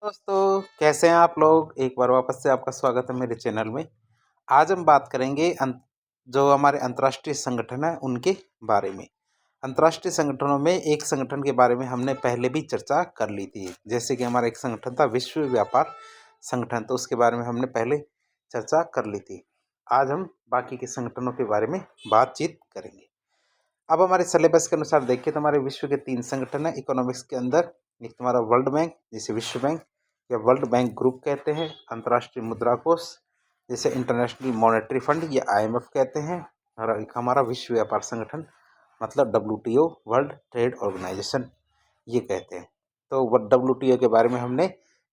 दोस्तों, कैसे हैं आप लोग। एक बार वापस से आपका स्वागत है मेरे चैनल में। आज हम बात करेंगे जो हमारे अंतर्राष्ट्रीय संगठन है उनके बारे में। अंतर्राष्ट्रीय संगठनों में एक संगठन के बारे में हमने पहले भी चर्चा कर ली थी, जैसे कि हमारा एक संगठन था विश्व व्यापार संगठन, तो उसके बारे में हमने पहले चर्चा कर ली थी। आज हम बाकी के संगठनों के बारे में बातचीत करेंगे। अब हमारे सिलेबस के अनुसार देखिए तो हमारे विश्व के 3 संगठन है इकोनॉमिक्स के अंदर। एक तुम्हारा वर्ल्ड बैंक, जिसे विश्व बैंक या वर्ल्ड बैंक ग्रुप कहते हैं। अंतर्राष्ट्रीय मुद्रा कोष, जिसे इंटरनेशनल मॉनेटरी फंड या IMF कहते हैं। और एक हमारा विश्व व्यापार संगठन, मतलब WTO, वर्ल्ड ट्रेड ऑर्गेनाइजेशन, ये कहते हैं। तो WTO के बारे में हमने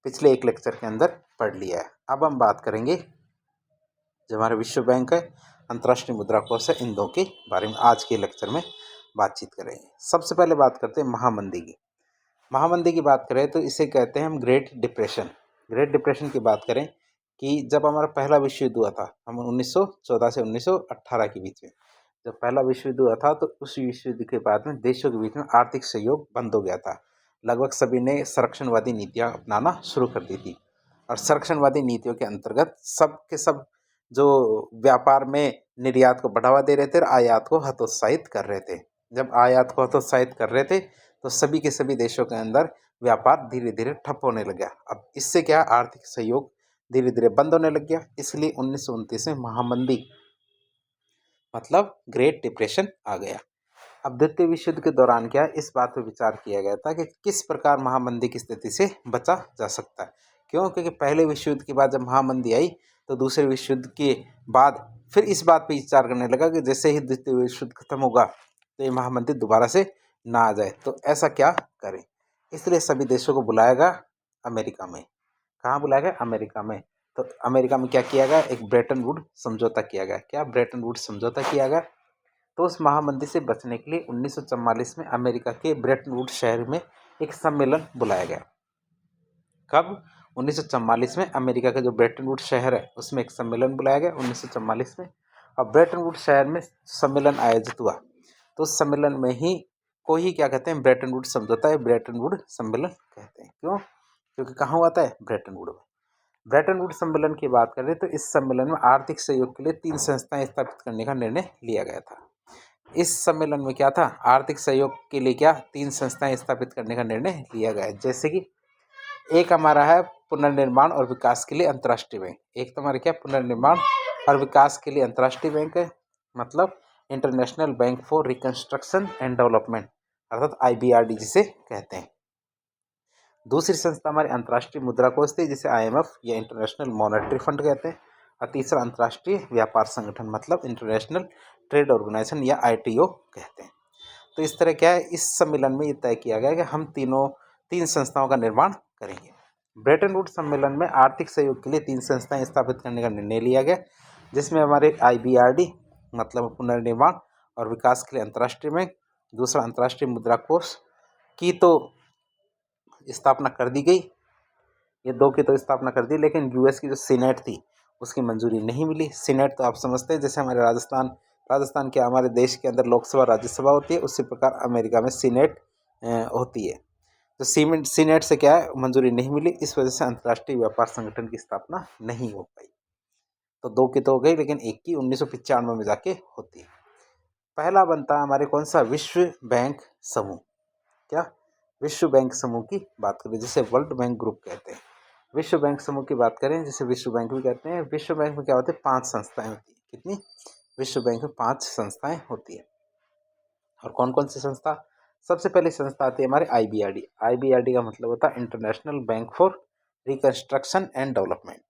पिछले एक लेक्चर के अंदर पढ़ लिया है। अब हम बात करेंगे जो हमारे विश्व बैंक है, अंतर्राष्ट्रीय मुद्रा कोष है, इन दो के बारे में आज के लेक्चर में बातचीत करेंगे। सबसे पहले बात करते हैं महामंदी की। महामंदी की बात करें तो इसे कहते हैं हम ग्रेट डिप्रेशन। ग्रेट डिप्रेशन की बात करें कि जब हमारा पहला विश्व युद्ध हुआ था, हम 1914 से 1918 के बीच में जब पहला विश्व युद्ध हुआ था, तो उस विश्व युद्ध के बाद में देशों के बीच में आर्थिक सहयोग बंद हो गया था। लगभग सभी ने संरक्षणवादी नीतियाँ अपनाना शुरू कर दी थी। और संरक्षणवादी नीतियों के अंतर्गत सब के सब जो व्यापार में निर्यात को बढ़ावा दे रहे थे और आयात को हतोत्साहित कर रहे थे। जब आयात को हतोत्साहित कर रहे थे तो सभी के सभी देशों के अंदर व्यापार धीरे धीरे ठप होने लग गया। अब इससे क्या, आर्थिक सहयोग धीरे धीरे बंद होने लग गया। इसलिए 1929 में महामंदी, मतलब ग्रेट डिप्रेशन आ गया। अब द्वितीय विश्व युद्ध के दौरान क्या, इस बात पर विचार किया गया था कि किस प्रकार महामंदी की स्थिति से बचा जा सकता है। क्यों? क्योंकि पहले विश्व युद्ध के बाद जब महामंदी आई तो दूसरे विश्व युद्ध के बाद फिर इस बात पर विचार करने लगा कि जैसे ही द्वितीय विश्व युद्ध खत्म होगा तो ये महामंदी दोबारा से ना आ जाए, तो ऐसा क्या करें। इसलिए सभी देशों को बुलाया गया अमेरिका में। कहाँ बुलाया गया? अमेरिका में। तो अमेरिका में क्या किया गया? एक ब्रेटन वुड समझौता किया गया। क्या ब्रेटन वुड समझौता किया गया? तो उस महामंदी से बचने के लिए 1944 में अमेरिका के ब्रेटन वुड शहर में एक सम्मेलन बुलाया गया। कब? 1944 में अमेरिका का जो ब्रेटन वुड शहर है उसमें एक सम्मेलन बुलाया गया 1944 में। और ब्रेटन वुड शहर में सम्मेलन आयोजित हुआ, तो उस सम्मेलन में ही को ही क्या कहते हैं? ब्रेटन वुड समझौता है, ब्रेटन वुड सम्मेलन कहते हैं। क्यों? क्योंकि कहाँ हुआ था? ब्रेटन वुड में। ब्रेटन वुड सम्मेलन की बात करें तो इस सम्मेलन में आर्थिक सहयोग के लिए 3 संस्थाएं स्थापित करने का निर्णय लिया गया था। इस सम्मेलन में क्या था? आर्थिक सहयोग के लिए क्या 3 संस्थाएं स्थापित करने का निर्णय लिया गया है। जैसे कि एक हमारा है पुनर्निर्माण और विकास के लिए अंतर्राष्ट्रीय बैंक। एक तो हमारे क्या, पुनर्निर्माण और विकास के लिए अंतर्राष्ट्रीय बैंक है, मतलब international bank for reconstruction and development, अर्थात IBRD जिसे कहते हैं। दूसरी संस्था हमारी अंतर्राष्ट्रीय मुद्रा कोष थी, जिसे IMF या इंटरनेशनल मॉनेटरी फंड कहते हैं। और तीसरा अंतर्राष्ट्रीय व्यापार संगठन, मतलब इंटरनेशनल ट्रेड ऑर्गेनाइजेशन या ITO कहते हैं। तो इस तरह क्या है, इस सम्मेलन में ये तय किया गया कि हम 3 संस्थाओं का निर्माण करेंगे। ब्रेटन वुड सम्मेलन में आर्थिक सहयोग के लिए 3 संस्थाएं स्थापित करने का निर्णय लिया गया, जिसमें हमारे IBRD, मतलब पुनर्निर्माण और विकास के लिए अंतर्राष्ट्रीय बैंक, दूसरा अंतर्राष्ट्रीय मुद्रा कोष की तो स्थापना कर दी गई। ये 2 की तो स्थापना कर दी, लेकिन US की जो सीनेट थी उसकी मंजूरी नहीं मिली। सीनेट तो आप समझते हैं, जैसे हमारे राजस्थान के हमारे देश के अंदर लोकसभा राज्यसभा होती है, उसी प्रकार अमेरिका में सीनेट होती है। तो सीनेट से क्या है, मंजूरी नहीं मिली। इस वजह से अंतर्राष्ट्रीय व्यापार संगठन की स्थापना नहीं हो पाई। तो 2 की तो हो गई, लेकिन एक की 1995 में जाके होती है। पहला बनता है हमारे कौन सा? विश्व बैंक समूह। क्या? विश्व बैंक समूह की बात करें, जिसे वर्ल्ड बैंक ग्रुप कहते हैं। विश्व बैंक समूह की बात करें, जिसे विश्व बैंक भी कहते हैं। विश्व बैंक में क्या होते हैं? 5 संस्थाएं होती है। कितनी? विश्व बैंक में 5 संस्थाएं होती है। और कौन कौन सी संस्था? सबसे पहली संस्था आती है हमारे IBRD। IBRD का मतलब होता है international bank for reconstruction and development.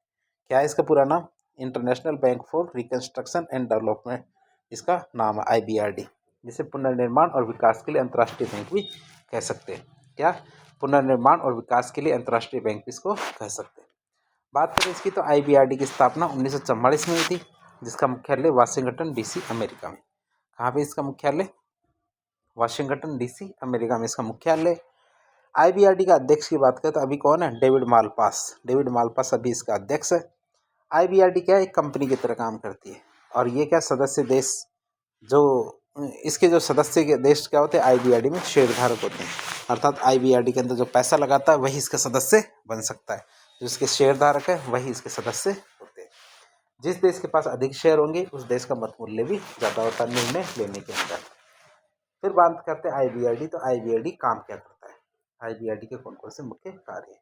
क्या है इसका पूरा नाम? International bank for reconstruction and development, इसका नाम है IBRD, जिसे पुनर्निर्माण और विकास के लिए अंतर्राष्ट्रीय बैंक भी कह सकते हैं। क्या? पुनर्निर्माण और विकास के लिए अंतर्राष्ट्रीय बैंक इसको कह सकते हैं। बात करें इसकी तो IBRD की स्थापना 1944 में हुई थी, जिसका मुख्यालय वाशिंगटन DC अमेरिका में। कहाँ पे इसका मुख्यालय? वाशिंगटन DC अमेरिका में इसका मुख्यालय। IBRD का अध्यक्ष की बात करें तो अभी कौन है? David Malpass. डेविड मालपास अभी इसका अध्यक्ष है। IBRD क्या है? एक कंपनी की तरह काम करती है। और ये क्या, सदस्य देश जो इसके जो सदस्य के देश क्या होते हैं IBRD में शेयरधारक होते हैं। अर्थात IBRD के अंदर जो पैसा लगाता है वही इसका सदस्य बन सकता है, जो इसके शेयर धारक है वही इसके सदस्य होते हैं। जिस देश के पास अधिक शेयर होंगे उस देश का मत मूल्य भी ज़्यादा होता है निर्णय लेने के अंदर। फिर बात करते हैं IBRD। तो IBRD काम क्या करता है, IBRD के कौन कौन से मुख्य कार्य है।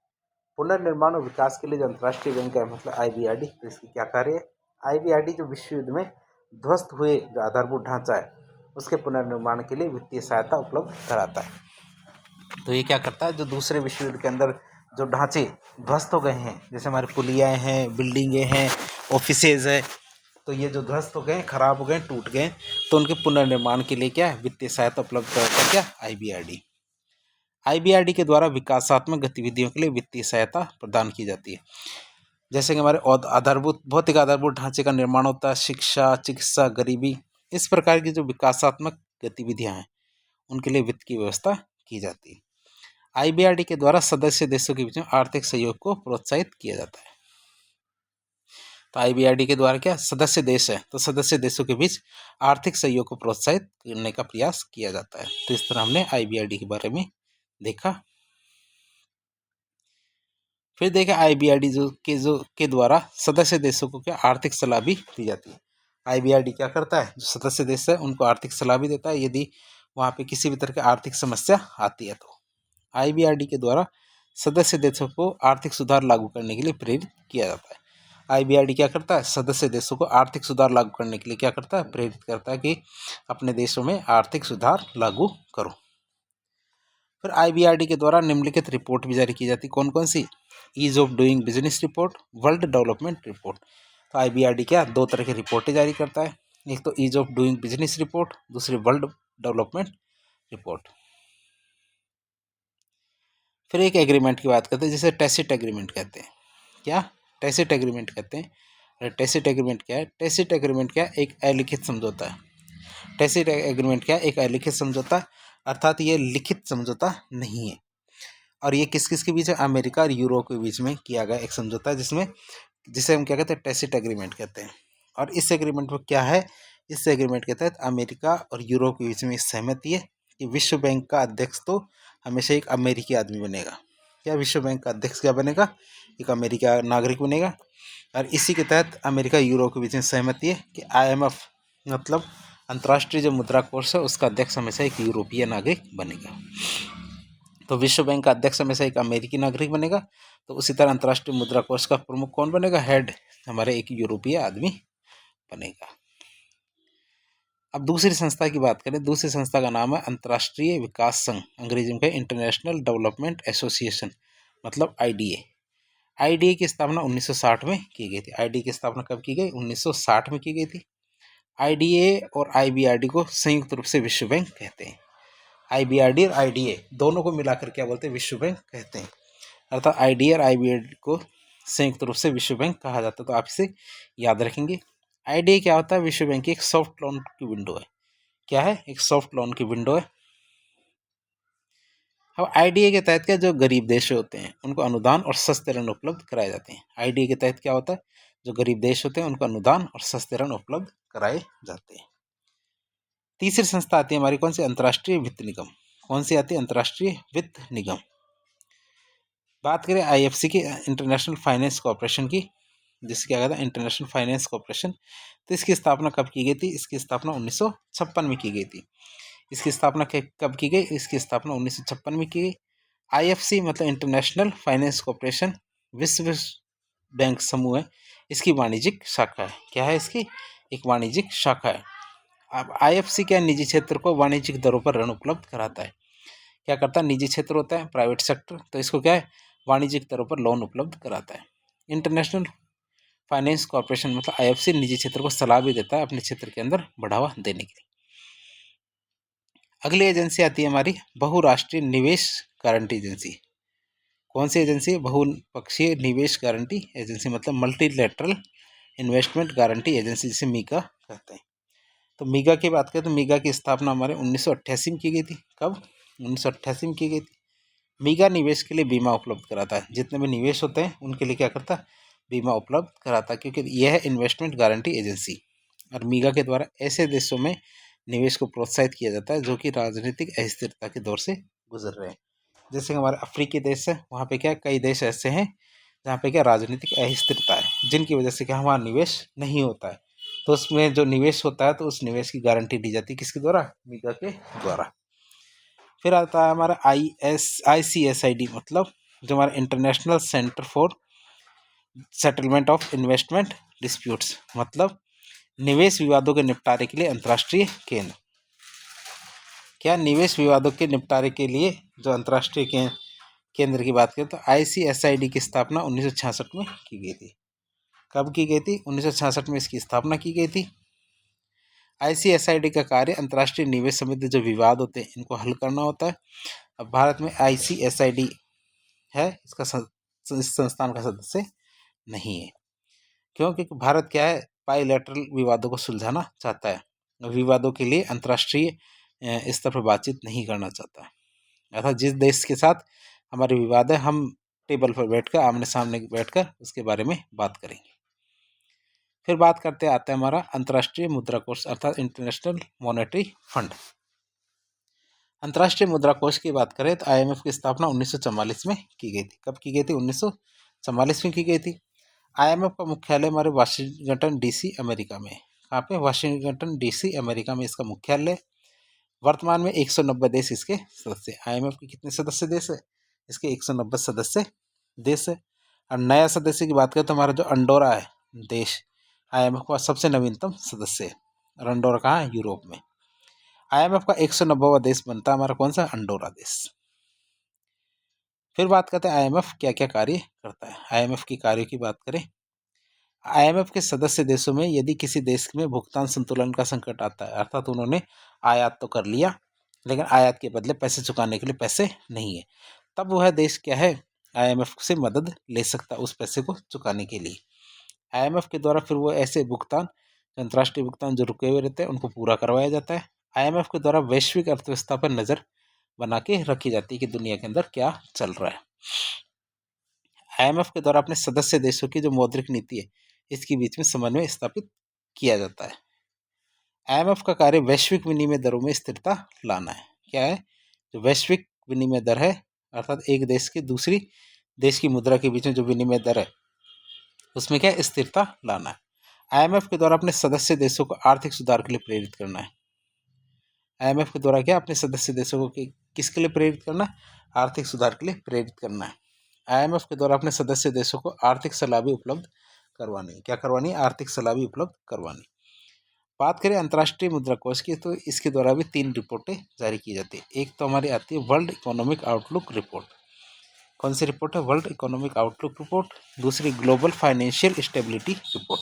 पुनर्निर्माण और विकास के लिए जो अंतर्राष्ट्रीय बैंक है मतलब IBRD, तो इसकी क्या कार्य है। IBRD जो विश्व युद्ध में ध्वस्त हुए जो आधारभूत ढांचा है उसके पुनर्निर्माण के लिए वित्तीय सहायता उपलब्ध कराता है। तो ये क्या करता है, जो दूसरे विश्व युद्ध के अंदर जो ढांचे ध्वस्त हो गए हैं, जैसे हमारी पुलियाएँ हैं, बिल्डिंगें हैं, ऑफिसेज है, तो ये जो ध्वस्त हो गए, खराब हो गए, टूट गए, तो उनके पुनर्निर्माण के लिए क्या है, वित्तीय सहायता उपलब्ध कराता है क्या, IBRD। IBRD के द्वारा विकासात्मक गतिविधियों के लिए वित्तीय सहायता प्रदान की जाती है। जैसे कि हमारे भौतिक आधारभूत ढांचे का निर्माण होता है, शिक्षा, चिकित्सा, गरीबी, इस प्रकार की जो विकासात्मक गतिविधियां हैं उनके लिए वित्त की व्यवस्था की जाती है। IBRD के द्वारा सदस्य देशों के बीच में आर्थिक सहयोग को प्रोत्साहित किया जाता है। तो IBRD के द्वारा क्या, सदस्य देश है तो सदस्य देशों के बीच आर्थिक सहयोग को प्रोत्साहित करने का प्रयास किया जाता है। तो इस तरह हमने IBRD के बारे में देखा। फिर देखें IBRD जो के द्वारा सदस्य देशों को क्या आर्थिक सलाह भी दी जाती है। IBRD क्या करता है, जो सदस्य देश है उनको आर्थिक सलाह भी देता है यदि वहाँ पे किसी भी तरह की आर्थिक समस्या आती है। तो IBRD के द्वारा सदस्य देशों को आर्थिक सुधार लागू करने के लिए प्रेरित किया जाता है। IBRD क्या करता है, सदस्य देशों को आर्थिक सुधार लागू करने के लिए क्या करता है, प्रेरित करता है कि अपने देशों में आर्थिक सुधार लागू करो। फिर IBRD के द्वारा निम्नलिखित रिपोर्ट भी जारी की जाती है। कौन कौन सी, ease of doing business report, world development report. तो IBRD क्या दो तरह की रिपोर्टें जारी करता है, एक तो ease of doing business report, दूसरी वर्ल्ड डेवलपमेंट रिपोर्ट। फिर एक एग्रीमेंट की बात करते हैं जिसे टैसिट एग्रीमेंट कहते हैं। क्या, टैसिट एग्रीमेंट कहते हैं। टैसिट एग्रीमेंट क्या है, टैसिट एग्रीमेंट क्या है, एक अलिखित समझौता है। टैसिट एग्रीमेंट क्या है, एक अलिखित समझौता, अर्थात ये लिखित समझौता नहीं है। और ये किस किस के बीच है, अमेरिका और यूरोप के बीच में किया गया एक समझौता है जिसे हम क्या कहते हैं, टैसिट एग्रीमेंट कहते हैं। और इस एग्रीमेंट में क्या है, इस एग्रीमेंट के तहत अमेरिका और यूरोप के बीच में सहमति है कि विश्व बैंक का अध्यक्ष तो हमेशा एक अमेरिकी आदमी बनेगा। क्या, विश्व बैंक का अध्यक्ष क्या बनेगा, एक अमेरिका नागरिक बनेगा। और इसी के तहत अमेरिका यूरोप के बीच में सहमति है कि IMF मतलब अंतर्राष्ट्रीय जो मुद्रा कोष है उसका अध्यक्ष हमेशा एक यूरोपीय नागरिक बनेगा। तो विश्व बैंक का अध्यक्ष हमेशा एक अमेरिकी नागरिक बनेगा, तो उसी तरह अंतर्राष्ट्रीय मुद्रा कोष का प्रमुख कौन बनेगा, हेड हमारे एक यूरोपीय आदमी बनेगा। अब दूसरी संस्था की बात करें, दूसरी संस्था का नाम है अंतर्राष्ट्रीय विकास संघ, अंग्रेजी में कहें इंटरनेशनल डेवलपमेंट एसोसिएशन मतलब IDA। IDA की स्थापना 1960 में की गई थी। IDA की स्थापना कब की गई, 1960 में की गई थी। IDA और IBRD को संयुक्त रूप से विश्व बैंक कहते हैं। IBRD और IDA दोनों को मिलाकर क्या बोलते हैं, विश्व बैंक कहते हैं। अर्थात IDA और IBRD को संयुक्त रूप से विश्व बैंक कहा जाता है। तो आप इसे याद रखेंगे। IDA क्या होता है, विश्व बैंक की एक सॉफ्ट लोन की विंडो है। क्या है, एक सॉफ्ट लोन की विंडो है। अब IDA के तहत क्या, जो गरीब देश होते हैं उनको अनुदान और सस्ते ऋण उपलब्ध कराए जाते हैं। IDA के तहत क्या होता है, जो गरीब देश होते हैं उनको अनुदान और सस्ते ऋण उपलब्ध कराए जाते हैं। तीसरी संस्था आती है हमारी कौन सी, अंतर्राष्ट्रीय वित्त निगम। कौन सी आती है, अंतर्राष्ट्रीय वित्त निगम। बात करें IFC की, इंटरनेशनल फाइनेंस कॉर्पोरेशन की, जिससे क्या कहता है इंटरनेशनल फाइनेंस कॉर्पोरेशन। तो इसकी स्थापना कब की गई थी, इसकी स्थापना 1956 में की गई थी। इसकी स्थापना कब की गई, इसकी स्थापना 1956 में की गई। IFC मतलब इंटरनेशनल फाइनेंस कॉर्पोरेशन विश्व बैंक समूह है, इसकी वाणिज्यिक शाखा है। क्या है, इसकी एक वाणिज्यिक शाखा है। अब IFC क्या, निजी क्षेत्र को वाणिज्यिक दरों पर ऋण उपलब्ध कराता है। क्या करता है, निजी क्षेत्र होता है प्राइवेट सेक्टर, तो इसको क्या है, वाणिज्यिक दरों पर लोन उपलब्ध कराता है। इंटरनेशनल फाइनेंस कॉर्पोरेशन मतलब IFC निजी क्षेत्र को सलाह भी देता है अपने क्षेत्र के अंदर बढ़ावा देने के लिए। अगली एजेंसी आती है हमारी बहुराष्ट्रीय निवेश गारंटी एजेंसी। कौन सी एजेंसी, बहुपक्षीय निवेश गारंटी एजेंसी मतलब मल्टीलैटरल इन्वेस्टमेंट गारंटी एजेंसी, जिसे MIGA कहते हैं। तो MIGA की बात करें तो MIGA की स्थापना हमारे 1988 में की गई थी। कब, 1988 में की गई थी। MIGA निवेश के लिए बीमा उपलब्ध कराता है, जितने भी निवेश होते हैं उनके लिए क्या करता है, बीमा उपलब्ध कराता है, क्योंकि यह है इन्वेस्टमेंट गारंटी एजेंसी। और MIGA के द्वारा ऐसे देशों में निवेश को प्रोत्साहित किया जाता है जो कि राजनीतिक अस्थिरता के दौर से गुजर रहे हैं। जैसे हमारे अफ्रीकी देश है, वहाँ पे क्या कई देश ऐसे हैं जहाँ पे क्या राजनीतिक अस्थिरता है, जिनकी वजह से क्या वहाँ निवेश नहीं होता है। तो उसमें जो निवेश होता है तो उस निवेश की गारंटी दी जाती है किसके द्वारा? मीका के द्वारा। फिर आता है हमारा ICSID, मतलब जो हमारा international centre for settlement of investment disputes, मतलब निवेश विवादों के निपटारे के लिए अंतर्राष्ट्रीय केंद्र। क्या निवेश विवादों के निपटारे के लिए जो अंतर्राष्ट्रीय केंद्र की बात करें तो ICSID की स्थापना 1966 में की गई थी। कब की गई थी? 1966 में इसकी स्थापना की गई थी। ICSID का कार्य अंतर्राष्ट्रीय निवेश संबंधी जो विवाद होते हैं इनको हल करना होता है। अब भारत में ICSID है, इसका इस संस्थान का सदस्य नहीं है, क्योंकि भारत क्या है, बायलैटरल विवादों को सुलझाना चाहता है, विवादों के लिए अंतर्राष्ट्रीय स्तर पर बातचीत नहीं करना चाहता। अर्थात जिस देश के साथ हमारे विवाद है, हम टेबल पर बैठकर, आमने सामने बैठकर उसके बारे में बात करेंगे। फिर बात करते आते हैं हमारा अंतर्राष्ट्रीय मुद्रा कोष, अर्थात इंटरनेशनल मॉनेटरी फंड। अंतर्राष्ट्रीय मुद्रा कोष की बात करें तो IMF की स्थापना 1944 में की गई थी। कब की गई थी? 1944 में की गई थी। IMF का मुख्यालय हमारे वाशिंगटन DC अमेरिका में। कहाँ पे? वाशिंगटन DC अमेरिका में इसका मुख्यालय। वर्तमान में 190 देश इसके सदस्य। IMF के कितने सदस्य देश है? इसके 190 सदस्य देश है। और नया सदस्य की बात करें तो हमारा जो अंडोरा है देश, IMF का सबसे नवीनतम सदस्य है। और अंडोरा कहाँ है? यूरोप में। IMF का 190वां देश बनता है हमारा कौन सा? अंडोरा देश। फिर बात करते हैं IMF क्या क्या कार्य करता है। IMF की कार्यों की बात करें, IMF के सदस्य देशों में यदि किसी देश में भुगतान संतुलन का संकट आता है, अर्थात उन्होंने आयात तो कर लिया लेकिन आयात के बदले पैसे चुकाने के लिए पैसे नहीं है, तब वह देश क्या है, IMF से मदद ले सकता है उस पैसे को चुकाने के लिए। IMF के द्वारा फिर वो ऐसे भुगतान, अंतर्राष्ट्रीय भुगतान जो रुके हुए रहते हैं उनको पूरा करवाया जाता है। IMF के द्वारा वैश्विक अर्थव्यवस्था पर नज़र बना के रखी जाती है कि दुनिया के अंदर क्या चल रहा है। IMF के द्वारा अपने सदस्य देशों की जो मौद्रिक नीति है इसके बीच में समन्वय स्थापित किया जाता है। IMF का कार्य वैश्विक विनिमय दरों में स्थिरता लाना है। क्या है? जो वैश्विक विनिमय दर है, अर्थात एक देश की दूसरी देश की मुद्रा के बीच में जो विनिमय दर है उसमें क्या स्थिरता लाना है। IMF के द्वारा अपने सदस्य देशों को आर्थिक सुधार के लिए प्रेरित करना है। IMF के द्वारा क्या अपने सदस्य देशों को किसके लिए प्रेरित करना है? आर्थिक सुधार के लिए प्रेरित करना है। IMF के द्वारा अपने सदस्य देशों को आर्थिक सलाह भी उपलब्ध करवानी। क्या करवानी? आर्थिक सलाह भी उपलब्ध करवानी। बात करें अंतर्राष्ट्रीय मुद्रा कोष की तो इसके द्वारा भी 3 रिपोर्टें जारी की जाती है। एक तो हमारी आती है वर्ल्ड इकोनॉमिक आउटलुक रिपोर्ट। कौन सी रिपोर्ट है? World economic outlook report. दूसरी ग्लोबल फाइनेंशियल स्टेबिलिटी रिपोर्ट।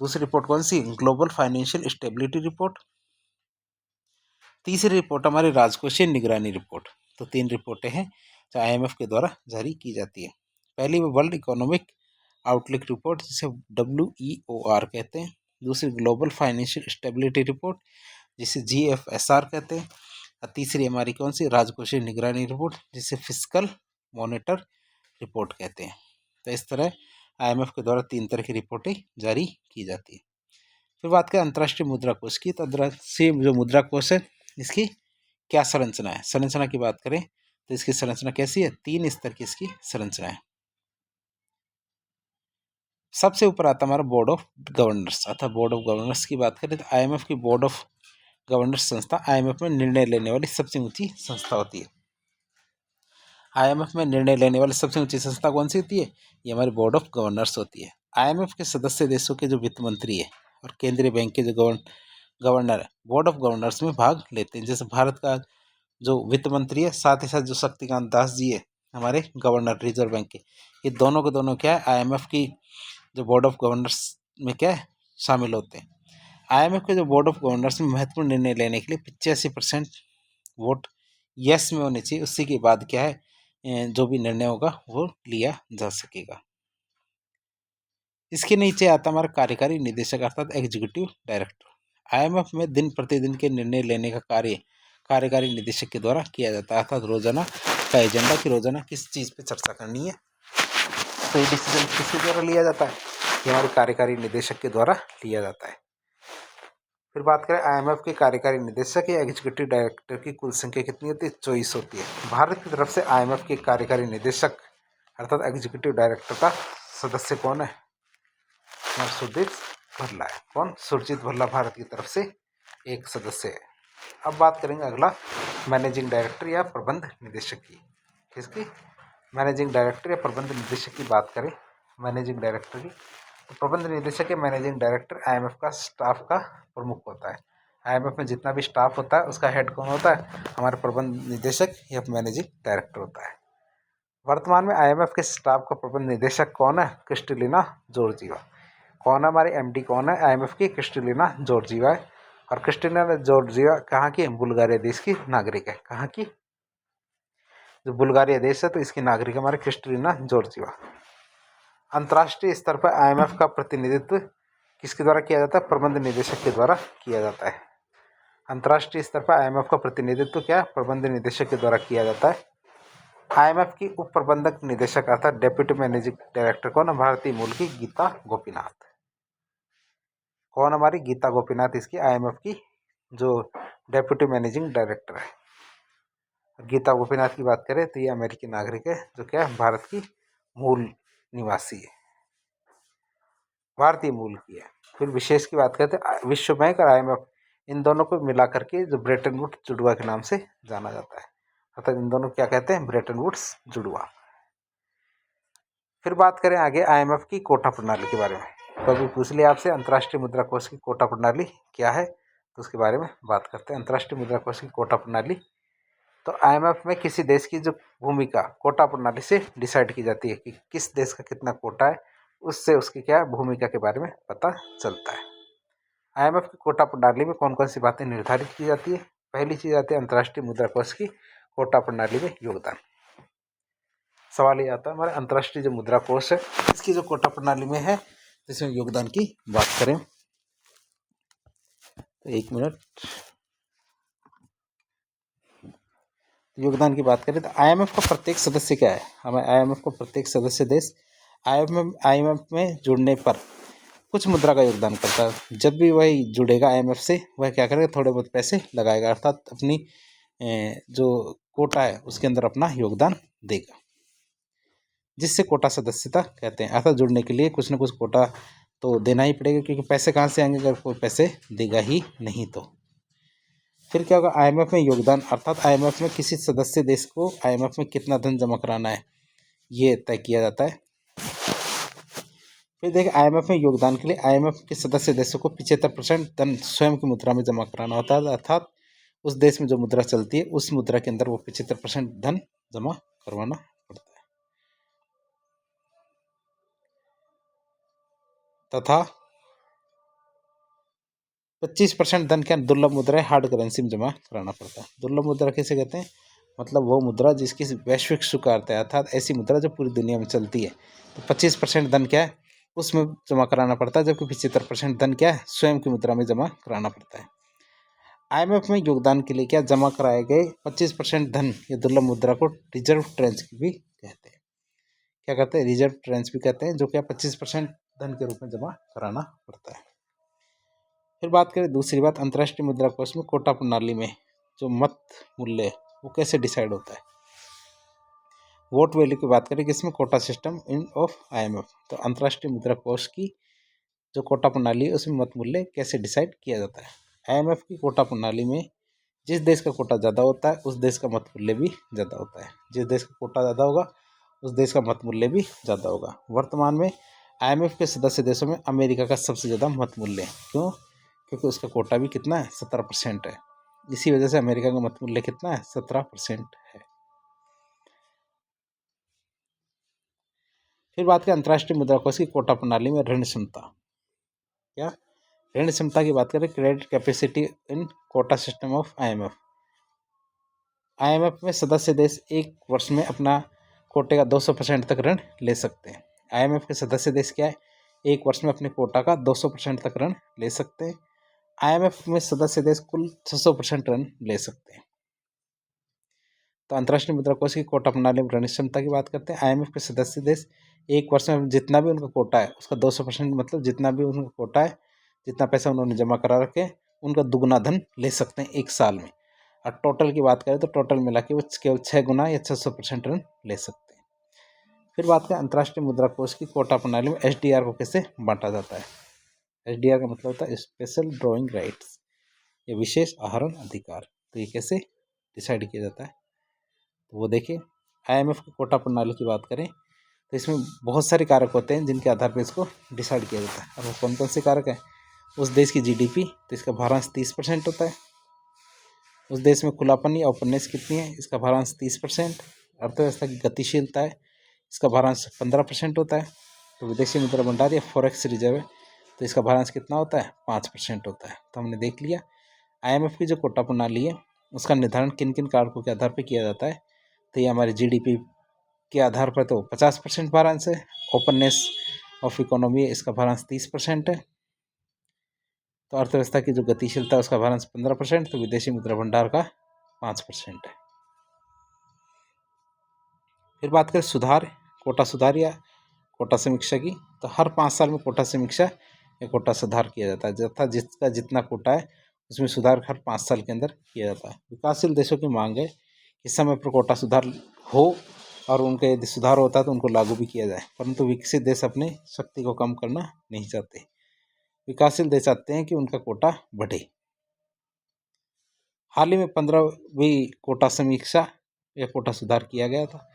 दूसरी रिपोर्ट कौन सी? Global financial stability report. तीसरी रिपोर्ट हमारी राजकोषीय निगरानी रिपोर्ट। तो 3 रिपोर्टें हैं जो IMF के द्वारा जारी की जाती है। पहली वर्ल्ड इकोनॉमिक आउटलुक रिपोर्ट जिसे WEOR कहते हैं। दूसरी ग्लोबल फाइनेंशियल स्टेबिलिटी रिपोर्ट जिसे GFSR कहते हैं। और तीसरी हमारी कौन सी? राजकोषीय निगरानी रिपोर्ट जिसे फिस्कल मॉनिटर रिपोर्ट कहते हैं। तो इस तरह IMF के द्वारा 3 तरह की रिपोर्टें जारी की जाती है। फिर बात करें अंतर्राष्ट्रीय मुद्रा कोष की तो अंतर्राष्ट्रीय जो मुद्रा कोष है इसकी क्या संरचना है? संरचना की बात करें तो इसकी संरचना कैसी है? 3 स्तर की इसकी संरचना है। सबसे ऊपर आता हमारा बोर्ड ऑफ गवर्नर्स, अर्थात बोर्ड ऑफ गवर्नर्स की बात करें तो IMF की बोर्ड ऑफ गवर्नर्स संस्था IMF में निर्णय लेने वाली सबसे ऊंची संस्था होती है। IMF में निर्णय लेने वाली सबसे ऊंची संस्था कौन सी होती है? ये हमारी बोर्ड ऑफ गवर्नर्स होती है। IMF के सदस्य देशों के जो वित्त मंत्री है और केंद्रीय बैंक के जो गवर्नर है बोर्ड ऑफ गवर्नर्स में भाग लेते हैं। जैसे भारत का जो वित्त मंत्री है, साथ ही साथ जो शक्तिकांत दास जी है हमारे गवर्नर रिजर्व बैंक के, ये दोनों के दोनों क्या है, IMF की जो बोर्ड ऑफ गवर्नर्स में क्या है, शामिल होते हैं। IMF के जो बोर्ड ऑफ गवर्नर्स में महत्वपूर्ण निर्णय लेने के लिए 85% वोट यस में होने चाहिए। उसी के बाद क्या है, जो भी निर्णय होगा वो लिया जा सकेगा। इसके नीचे आता हमारा कार्यकारी निदेशक अर्थात एग्जीक्यूटिव डायरेक्टर। IMF में दिन प्रतिदिन के निर्णय लेने का कार्य कार्यकारी निदेशक के द्वारा किया जाता है, अर्थात रोजाना का एजेंडा कि रोजाना किस चीज़ पे चर्चा करनी है, तो ये डिसीजन किसके द्वारा लिया जाता है? ये हमारे कार्यकारी निदेशक के द्वारा लिया जाता है। फिर बात करें आईएमएफ के कार्यकारी निदेशक या एग्जीक्यूटिव डायरेक्टर की कुल संख्या कितनी होती है? 24 होती है। भारत की तरफ से आईएमएफ के कार्यकारी निदेशक अर्थात एग्जीक्यूटिव डायरेक्टर का सदस्य कौन है? सुरजीत भल्ला है। कौन? सुरजीत भल्ला भारत की तरफ से एक सदस्य है। अब बात करेंगे अगला मैनेजिंग डायरेक्टर या प्रबंध निदेशक की। किसकी? मैनेजिंग डायरेक्टर या प्रबंध निदेशक की बात करें मैनेजिंग डायरेक्टर की, तो प्रबंध निदेशक या मैनेजिंग डायरेक्टर आईएमएफ का स्टाफ का प्रमुख होता है। आईएमएफ में जितना भी स्टाफ होता है उसका हेड कौन होता है? हमारा प्रबंध निदेशक या मैनेजिंग डायरेक्टर होता है। वर्तमान में आईएमएफ के स्टाफ का प्रबंध निदेशक कौन है? Kristalina Georgieva. कौन है हमारी एमडी? कौन है आईएमएफ की? क्रिस्टलिना जॉर्जिवा है। और क्रिस्टलिना जॉर्जिवा कहाँ की? बुल्गारिया देश की नागरिक है। कहाँ की? जो बुल्गारिया देश है तो इसकी नागरिक हमारे क्रिस्टलिना जॉर्जिवा। अंतर्राष्ट्रीय स्तर पर आईएमएफ का प्रतिनिधित्व किसके द्वारा किया जाता है? प्रबंध निदेशक के द्वारा किया जाता है। अंतर्राष्ट्रीय स्तर पर आईएमएफ का प्रतिनिधित्व क्या है? प्रबंध निदेशक के द्वारा किया जाता है। आईएमएफ की उप प्रबंधक निदेशक अर्थात डेप्यूटी मैनेजिंग डायरेक्टर कौन है? भारतीय मूल की गीता गोपीनाथ। कौन हमारी? गीता गोपीनाथ इसकी आईएमएफ की जो डेप्यूटी मैनेजिंग डायरेक्टर है। गीता गोपीनाथ की बात करें तो ये अमेरिकी नागरिक है जो क्या है? भारत की मूल निवासी है, भारतीय मूल की है। फिर विशेष की बात करते हैं विश्व बैंक और आईएमएफ इन दोनों को मिला करके जो ब्रेटन वुड्स जुड़वा के नाम से जाना जाता है। अर्थात इन दोनों क्या कहते हैं? ब्रेटन वुड्स जुड़वा। फिर बात करें आगे आईएमएफ की कोटा प्रणाली के बारे में। तो अभी पूछ लिया आपसे अंतर्राष्ट्रीय मुद्रा कोष की कोटा प्रणाली क्या है, तो उसके बारे में बात करते हैं। अंतर्राष्ट्रीय मुद्रा कोष की कोटा प्रणाली, तो आईएमएफ में किसी देश की जो भूमिका कोटा प्रणाली से डिसाइड की जाती है कि किस देश का कितना कोटा है, उससे उसकी क्या भूमिका के बारे में पता चलता है। आईएमएफ की कोटा प्रणाली में कौन कौन सी बातें निर्धारित की जाती है? पहली चीज आती है अंतर्राष्ट्रीय मुद्रा कोष की कोटा प्रणाली में योगदान। सवाल ये आता है हमारे अंतर्राष्ट्रीय जो मुद्रा कोष है इसकी जो कोटा प्रणाली में है इसमें योगदान की बात करें तो एक मिनट, योगदान की बात करें तो आईएमएफ का प्रत्येक सदस्य क्या है? हमें आईएमएफ का प्रत्येक सदस्य देश आईएमएफ में जुड़ने पर कुछ मुद्रा का योगदान करता है। जब भी वह जुड़ेगा आईएमएफ से वह क्या करेगा? थोड़े बहुत पैसे लगाएगा अर्थात अपनी जो कोटा है उसके अंदर अपना योगदान देगा, जिससे कोटा सदस्यता कहते हैं। अर्थात जुड़ने के लिए कुछ न कुछ कोटा तो देना ही पड़ेगा, क्योंकि पैसे कहाँ से आएंगे अगर कोई पैसे देगा ही नहीं तो। फिर क्या होगा? आईएमएफ में योगदान अर्थात आईएमएफ में किसी सदस्य देश को आईएमएफ में कितना धन जमा कराना है ये तय किया जाता है। फिर देखिए आईएमएफ में योगदान के लिए आईएमएफ के सदस्य देशों को 75% धन स्वयं की मुद्रा में जमा कराना होता है, अर्थात उस देश में जो मुद्रा चलती है उस मुद्रा के अंदर वो 75% धन जमा करवाना पड़ता है। तथा 25% धन क्या दुर्लभ मुद्रा हार्ड करेंसी में जमा कराना पड़ता है। दुर्लभ मुद्रा किसे कहते हैं? मतलब वो मुद्रा जिसकी वैश्विक स्वीकार्यता है, अर्थात ऐसी मुद्रा जो पूरी दुनिया में चलती है। तो 25% धन क्या है? उसमें जमा कराना पड़ता है, जबकि 75% धन क्या है? स्वयं की मुद्रा में जमा कराना पड़ता है। आईएमएफ में योगदान के लिए क्या जमा कराए गए 25% धन या दुर्लभ मुद्रा को रिजर्व ट्रेंच भी कहते हैं। क्या कहते हैं? रिजर्व ट्रेंच भी कहते हैं, जो क्या 25% धन के रूप में जमा कराना पड़ता है। फिर बात करें दूसरी बात अंतर्राष्ट्रीय मुद्रा कोष में कोटा प्रणाली में जो मत मूल्य वो कैसे डिसाइड होता है? वोट वैल्यू की बात करें किसमें? Quota system in of IMF. तो अंतर्राष्ट्रीय मुद्रा कोष की जो कोटा प्रणाली है उसमें मत मूल्य कैसे डिसाइड किया जाता है? आईएमएफ की कोटा प्रणाली में जिस देश का कोटा ज़्यादा होता है उस देश का मत मूल्य भी ज़्यादा होता है। जिस देश का कोटा ज़्यादा होगा उस देश का मत मूल्य भी ज़्यादा होगा। वर्तमान में आईएमएफ के सदस्य देशों में अमेरिका का सबसे ज़्यादा मत मूल्य है। क्यों? क्योंकि उसका कोटा भी कितना है? 17% है। इसी वजह से अमेरिका का मत मूल्य कितना है? 17% है। फिर बात करें अंतर्राष्ट्रीय मुद्रा कोष की कोटा प्रणाली में ऋण क्षमता। क्या ऋण क्षमता की बात करें? Credit capacity in quota system of IMF. IMF में सदस्य देश एक वर्ष में अपना कोटे का 200% तक ऋण ले सकते हैं। आईएमएफ के सदस्य देश क्या है? एक वर्ष में अपने कोटा का 200% तक ऋण ले सकते हैं। आईएमएफ में सदस्य देश कुल 600% ऋण ले सकते हैं। तो अंतर्राष्ट्रीय मुद्रा कोष की कोटा प्रणाली में ऋण क्षमता की बात करते हैं। आईएमएफ के सदस्य देश एक वर्ष में जितना भी उनका कोटा है उसका 200% मतलब जितना भी उनका कोटा है, जितना पैसा उन्होंने जमा करा रखे उनका दुगुना धन ले सकते हैं एक साल में। और टोटल की बात करें तो टोटल मिला के वो केवल 6 गुना या 600% रन ले सकते हैं। फिर बात करें अंतर्राष्ट्रीय मुद्रा कोष की कोटा प्रणाली में SDR को कैसे बांटा जाता है। SDR का मतलब होता है स्पेशल ड्रॉइंग राइट्स, ये विशेष आहरण अधिकार। तो ये कैसे डिसाइड किया जाता है, तो वो देखिए IMF की कोटा प्रणाली की बात करें तो इसमें बहुत सारे कारक होते हैं जिनके आधार पर इसको डिसाइड किया जाता है। और वो कौन कौन से कारक हैं, उस देश की GDP, तो इसका भारांश 30% होता है। उस देश में खुलापन या ओपननेस कितनी है, इसका भारांश 30%। अर्थव्यवस्था की गतिशीलता है, इसका भारांश 15% होता है। तो विदेशी मुद्रा भंडार या फॉरेक्स रिजर्व है, तो इसका भारांश कितना होता है, 5% होता है। तो हमने देख लिया IMF की जो कोटा प्रणाली है उसका निर्धारण किन किन कारकों के आधार पर किया जाता है। तो ये हमारे GDP के आधार पर तो 50% भारांश है। ओपननेस ऑफ इकोनॉमी, इसका भारांश 30% है। तो अर्थव्यवस्था की जो गतिशीलता है उसका भारांश 15%। तो विदेशी मुद्रा भंडार का 5% है। फिर बात करें सुधार, कोटा सुधार या कोटा समीक्षा की, तो हर 5 साल में कोटा समीक्षा या कोटा सुधार किया जाता है, तथा जिसका जितना कोटा है उसमें सुधार हर 5 साल के अंदर किया जाता है। विकासशील देशों की मांग है कि समय पर कोटा सुधार हो और उनके यदि सुधार होता है तो उनको लागू भी किया जाए, परंतु विकसित देश अपनी शक्ति को कम करना नहीं चाहते। विकासशील देश चाहते हैं कि उनका कोटा बढ़े। हाल ही में 15वीं कोटा समीक्षा या कोटा सुधार किया गया था।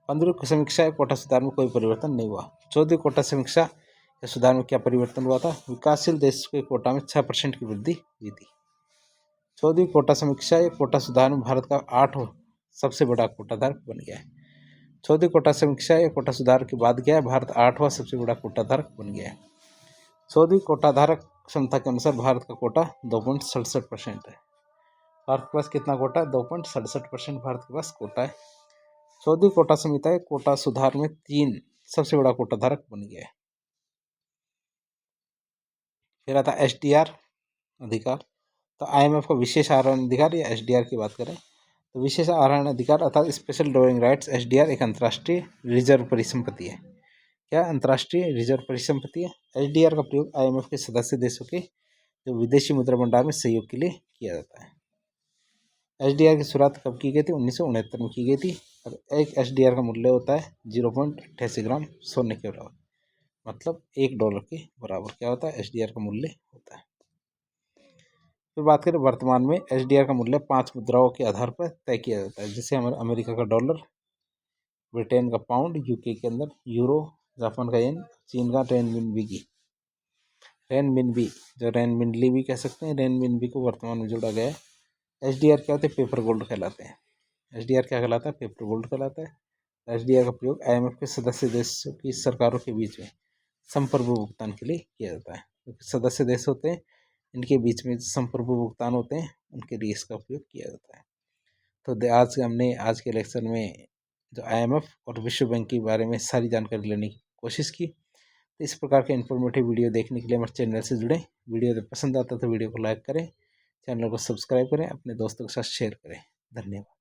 15वीं समीक्षा या कोटा सुधार में कोई परिवर्तन नहीं हुआ। 14वीं कोटा समीक्षा या सुधार में क्या परिवर्तन हुआ था, विकासशील देश के कोटा में 6% की वृद्धि हुई थी। 14वीं कोटा समीक्षा या कोटा सुधार में भारत का 8वां सबसे बड़ा कोटाधारक बन गया है। 14वीं कोटा समीक्षा या कोटा सुधार के बाद क्या है, भारत 8वां सबसे बड़ा कोटाधारक बन गया है। 14वीं कोटाधारक क्षमता के अनुसार भारत का कोटा 2.67% है। भारत के पास कितना कोटा है, 2.67% भारत के पास कोटा है। 14वीं कोटा समिति है कोटा सुधार में 3 सबसे बड़ा कोटाधारक बन गया है। फिर आता है SDR अधिकार, तो IMF का विशेष आहरण अधिकार या SDR की बात करें तो विशेष आहरण अधिकार अर्थात स्पेशल ड्रॉइंग राइट्स SDR एक अंतर्राष्ट्रीय रिजर्व परिसंपत्ति है। क्या अंतर्राष्ट्रीय रिजर्व परिसंपत्ति है। SDR का प्रयोग IMF के सदस्य देशों के जो विदेशी मुद्रा भंडार में सहयोग के लिए किया जाता है। SDR की शुरुआत कब की गई थी, 1969 में की गई थी। और एक SDR का मूल्य होता है 0.88 ग्राम सोने के बराबर, मतलब $1 के बराबर क्या होता है, SDR का मूल्य होता है। फिर बात करें वर्तमान में SDR का मूल्य 5 मुद्राओं के आधार पर तय किया जाता है, जैसे हमारे अमेरिका का डॉलर, ब्रिटेन का पाउंड, UK के अंदर यूरो, जापान का येन, चीन का रेनमिनबी जो रेनमिनली भी कह सकते हैं, रेनमिनबी को वर्तमान में जोड़ा गया है। SDR क्या होते हैं, पेपर गोल्ड कहलाते हैं। SDR क्या कहलाता है, पेपर गोल्ड कहलाता है। SDR का प्रयोग IMF के सदस्य देशों की सरकारों के बीच में संप्रभु भुगतान के लिए किया जाता है। क्योंकि सदस्य देश होते हैं, इनके बीच में संप्रभु भुगतान होते हैं, उनके लिए इसका उपयोग किया जाता है। तो आज के लेक्चर में जो IMF और विश्व बैंक के बारे में सारी जानकारी लेने की कोशिश की। तो इस प्रकार के इन्फॉर्मेटिव वीडियो देखने के लिए हमारे चैनल से जुड़ें। वीडियो पसंद आता है तो वीडियो को लाइक करें, चैनल को सब्सक्राइब करें, अपने दोस्तों के साथ शेयर करें। धन्यवाद।